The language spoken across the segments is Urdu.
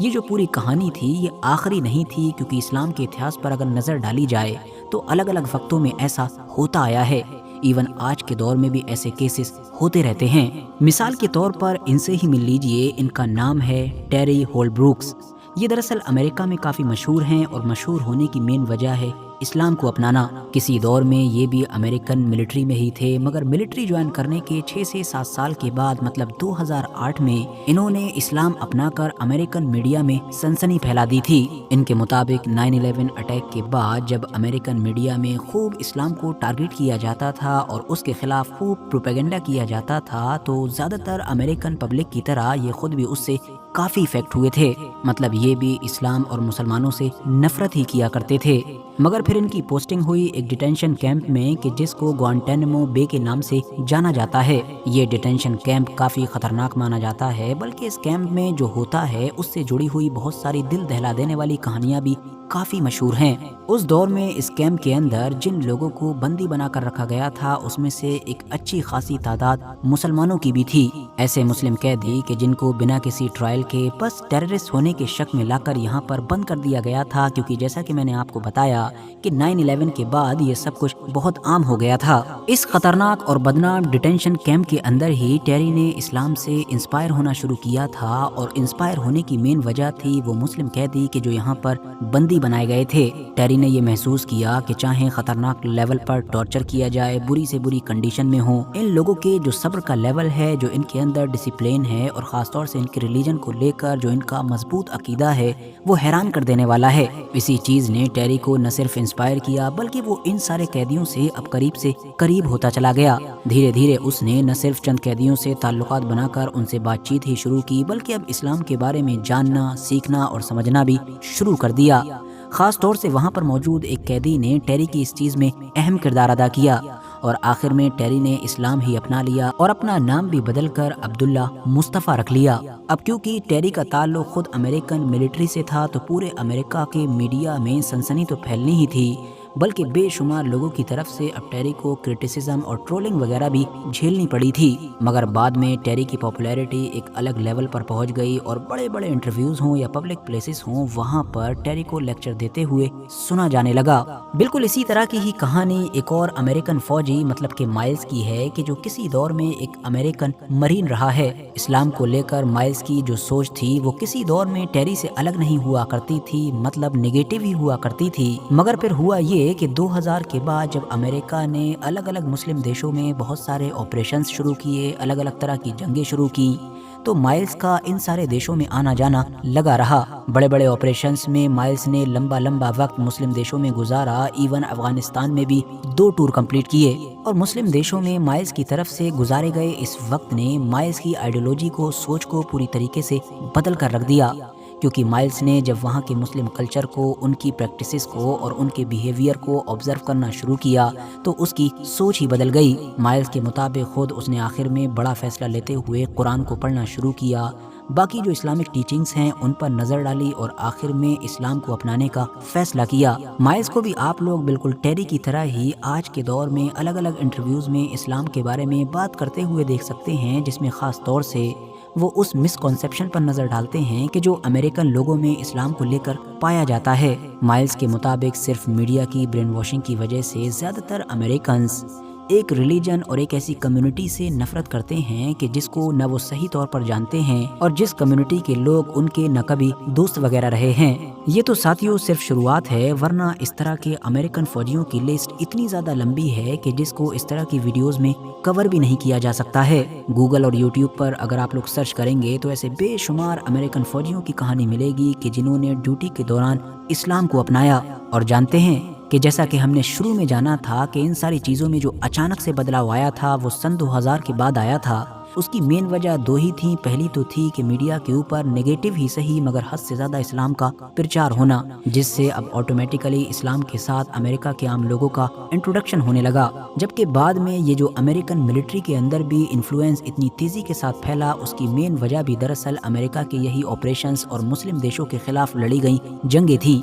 یہ جو پوری کہانی تھی یہ آخری نہیں تھی، کیونکہ اسلام کے اتہاس پر اگر نظر ڈالی جائے تو الگ الگ وقتوں میں ایسا ہوتا آیا ہے، ایون آج کے دور میں بھی ایسے کیسز ہوتے رہتے ہیں۔ مثال کے طور پر ان سے ہی مل لیجئے، ان کا نام ہے ٹیری ہولبروکس۔ یہ دراصل امریکہ میں کافی مشہور ہیں، اور مشہور ہونے کی مین وجہ ہے اسلام کو اپنانا۔ کسی دور میں یہ بھی امریکن ملٹری میں ہی تھے، مگر ملٹری جوائن کرنے کے 6 سے 7 سال کے بعد مطلب 2008 میں انہوں نے اسلام اپنا کر امریکن میڈیا میں سنسنی پھیلا دی تھی۔ ان کے مطابق 9/11 اٹیک کے بعد جب امریکن میڈیا میں خوب اسلام کو ٹارگٹ کیا جاتا تھا اور اس کے خلاف خوب پروپیگنڈا کیا جاتا تھا، تو زیادہ تر امریکن پبلک کی طرح یہ خود بھی اس سے کافی افیکٹ ہوئے تھے، مطلب یہ بھی اسلام اور مسلمانوں سے نفرت ہی کیا کرتے تھے۔ مگر پھر ان کی پوسٹنگ ہوئی ایک ڈیٹینشن کیمپ میں کہ جس کو گوانٹینمو بے کے نام سے جانا جاتا ہے۔ یہ ڈیٹینشن کیمپ کافی خطرناک مانا جاتا ہے، بلکہ اس کیمپ میں جو ہوتا ہے اس سے جڑی ہوئی بہت ساری دل دہلا دینے والی کہانیاں بھی کافی مشہور ہیں۔ اس دور میں اس کیمپ کے اندر جن لوگوں کو بندی بنا کر رکھا گیا تھا اس میں سے ایک اچھی خاصی تعداد مسلمانوں کی بھی تھی۔ ایسے مسلم قیدی کہ جن کو بنا کسی ٹرائل کے بس ٹیررسٹ ہونے کے شک میں لا کر یہاں پر بند کر دیا گیا تھا، کیونکہ جیسا کہ میں نے آپ کو بتایا کہ 9/11 کے بعد یہ سب کچھ بہت عام ہو گیا تھا۔ اس خطرناک اور بدنام ڈیٹینشن کیمپ کے اندر ہی ٹیری نے اسلام سے انسپائر ہونا شروع کیا تھا، اور انسپائر ہونے کی مین وجہ تھی وہ مسلم قیدی کہ جو یہاں پر بندی بنائے گئے تھے۔ ٹیری نے یہ محسوس کیا کہ چاہے خطرناک لیول پر ٹارچر کیا جائے، بری سے بری کنڈیشن میں ہوں، ان لوگوں کے جو صبر کا لیول ہے، جو ان کے اندر ڈسپلین ہے، اور خاص طور سے ان کے ریلیجن کو لے کر جو ان کا مضبوط عقیدہ ہے، وہ حیران کر دینے والا ہے۔ اسی چیز نے ٹیری کو نہ صرف انسپائر کیا بلکہ وہ ان سارے قیدیوں سے اب قریب سے قریب ہوتا چلا گیا۔ دھیرے دھیرے اس نے نہ صرف چند قیدیوں سے تعلقات بنا کر ان سے بات چیت ہی شروع کی، بلکہ اب اسلام کے بارے میں جاننا، سیکھنا اور سمجھنا بھی شروع کر دیا۔ خاص طور سے وہاں پر موجود ایک قیدی نے ٹیری کی اس چیز میں اہم کردار ادا کیا، اور آخر میں ٹیری نے اسلام ہی اپنا لیا اور اپنا نام بھی بدل کر عبداللہ مصطفیٰ رکھ لیا۔ اب کیونکہ ٹیری کا تعلق خود امریکن ملٹری سے تھا تو پورے امریکہ کے میڈیا میں سنسنی تو پھیلنی ہی تھی، بلکہ بے شمار لوگوں کی طرف سے اب ٹیری کو کرٹیسزم اور ٹرولنگ وغیرہ بھی جھیلنی پڑی تھی۔ مگر بعد میں ٹیری کی پاپولیرٹی ایک الگ لیول پر پہنچ گئی، اور بڑے بڑے انٹرویوز ہوں یا پبلک پلیسز ہوں، وہاں پر ٹیری کو لیکچر دیتے ہوئے سنا جانے لگا۔ بالکل اسی طرح کی ہی کہانی ایک اور امریکن فوجی مطلب کہ مائلز کی ہے، کہ جو کسی دور میں ایک امریکن مرین رہا ہے۔ اسلام کو لے کر مائلز کی جو سوچ تھی وہ کسی دور میں ٹیری سے الگ نہیں ہوا کرتی تھی، مطلب نیگیٹو ہی ہوا کرتی تھی۔ مگر پھر ہوا یہ کہ 2000 کے بعد جب امریکہ نے الگ الگ مسلم دیشوں میں بہت سارے آپریشنز شروع کیے، الگ الگ طرح کی جنگیں شروع کی، تو مائلز کا ان سارے دیشوں میں آنا جانا لگا رہا۔ بڑے بڑے آپریشنز میں مائلز نے لمبا وقت مسلم دیشوں میں گزارا، ایون افغانستان میں بھی 2 ٹور کمپلیٹ کیے، اور مسلم دیشوں میں مائلز کی طرف سے گزارے گئے اس وقت نے مائلز کی آئیڈیولوجی کو، سوچ کو پوری طریقے سے بدل کر رکھ دیا، کیونکہ مائلز نے جب وہاں کے مسلم کلچر کو، ان کی پریکٹسز کو اور ان کے بیہیویئر کو آبزرو کرنا شروع کیا تو اس کی سوچ ہی بدل گئی۔ مائلز کے مطابق خود اس نے آخر میں بڑا فیصلہ لیتے ہوئے قرآن کو پڑھنا شروع کیا، باقی جو اسلامک ٹیچنگز ہیں ان پر نظر ڈالی، اور آخر میں اسلام کو اپنانے کا فیصلہ کیا۔ مائلز کو بھی آپ لوگ بالکل ٹیری کی طرح ہی آج کے دور میں الگ الگ انٹرویوز میں اسلام کے بارے میں بات کرتے ہوئے دیکھ سکتے ہیں، جس میں خاص طور سے وہ اس مسکنسیپشن پر نظر ڈالتے ہیں کہ جو امریکن لوگوں میں اسلام کو لے کر پایا جاتا ہے۔ مائلز کے مطابق صرف میڈیا کی برین واشنگ کی وجہ سے زیادہ تر امریکنز ایک ریلیجن اور ایک ایسی کمیونٹی سے نفرت کرتے ہیں کہ جس کو نہ وہ صحیح طور پر جانتے ہیں، اور جس کمیونٹی کے لوگ ان کے نہ کبھی دوست وغیرہ رہے ہیں۔ یہ تو ساتھیوں صرف شروعات ہے، ورنہ اس طرح کے امریکن فوجیوں کی لسٹ اتنی زیادہ لمبی ہے کہ جس کو اس طرح کی ویڈیوز میں کور بھی نہیں کیا جا سکتا ہے۔ گوگل اور یوٹیوب پر اگر آپ لوگ سرچ کریں گے تو ایسے بے شمار امریکن فوجیوں کی کہانی ملے گی کہ جنہوں نے ڈیوٹی کے دوران اسلام کو اپنایا، اور جانتے ہیں کہ جیسا کہ ہم نے شروع میں جانا تھا کہ ان ساری چیزوں میں جو اچانک سے بدلاؤ آیا تھا وہ سن 2000 کے بعد آیا تھا، اس کی مین وجہ 2 ہی تھیں۔ پہلی تو تھی کہ میڈیا کے اوپر نیگیٹو ہی صحیح مگر حد سے زیادہ اسلام کا پرچار ہونا، جس سے اب آٹومیٹیکلی اسلام کے ساتھ امریکہ کے عام لوگوں کا انٹروڈکشن ہونے لگا، جبکہ بعد میں یہ جو امریکن ملٹری کے اندر بھی انفلوئنس اتنی تیزی کے ساتھ پھیلا، اس کی مین وجہ بھی دراصل امریکہ کے یہی آپریشنز اور مسلم دیشوں کے خلاف لڑی گئی جنگیں تھی،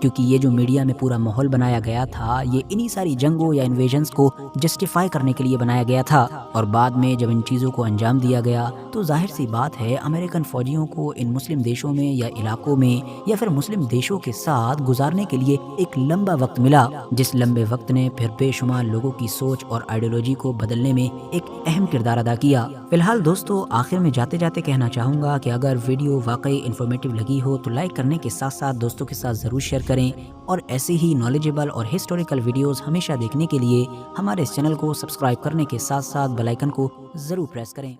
کیونکہ یہ جو میڈیا میں پورا ماحول بنایا گیا تھا یہ انہی ساری جنگوں یا انویژنز کو جسٹیفائی کرنے کے لیے بنایا گیا تھا، اور بعد میں جب ان چیزوں کو انجام دیا گیا تو ظاہر سی بات ہے امریکن فوجیوں کو ان مسلم دیشوں میں یا علاقوں میں یا پھر مسلم دیشوں کے ساتھ گزارنے کے لیے ایک لمبا وقت ملا، جس لمبے وقت نے پھر بے شمار لوگوں کی سوچ اور آئیڈیولوجی کو بدلنے میں ایک اہم کردار ادا کیا۔ فی الحال دوستو، آخر میں جاتے جاتے کہنا چاہوں گا کہ اگر ویڈیو واقعی انفارمیٹیو لگی ہو تو لائک کرنے کے ساتھ ساتھ دوستوں کے ساتھ ضرور شیئر کریں، اور ایسے ہی نالجیبل اور ہسٹوریکل ویڈیوز ہمیشہ دیکھنے کے لیے ہمارے اس چینل کو سبسکرائب کرنے کے ساتھ ساتھ بیل آئیکن کو ضرور پریس کریں۔